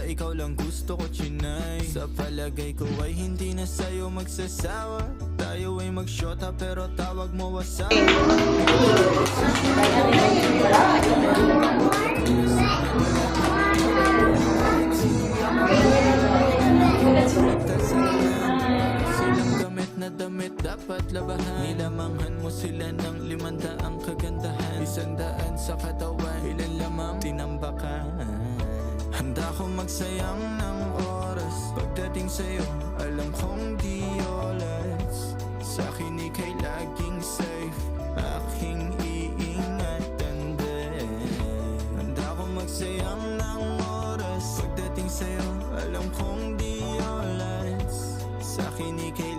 ikaw lang gusto ko chinay. Sa palagay ko ay hindi na sa'yo magsasawa. Tayo ay magsyota pero tawag mo asawa. Silang gamit na damit dapat labahan. Nilamanghan mo sila ng 500 kagandahan. 100 sa katawan, ilan lamang tinambakan. Handa ko magsayang ng oras. Pagdating sa'yo, alam kong di olas. Sa'kin ika'y laging safe, aking iingatan din. Handa ko magsayang ng oras. Pagdating sa'yo, alam kong di olas. Sa'kin ika'y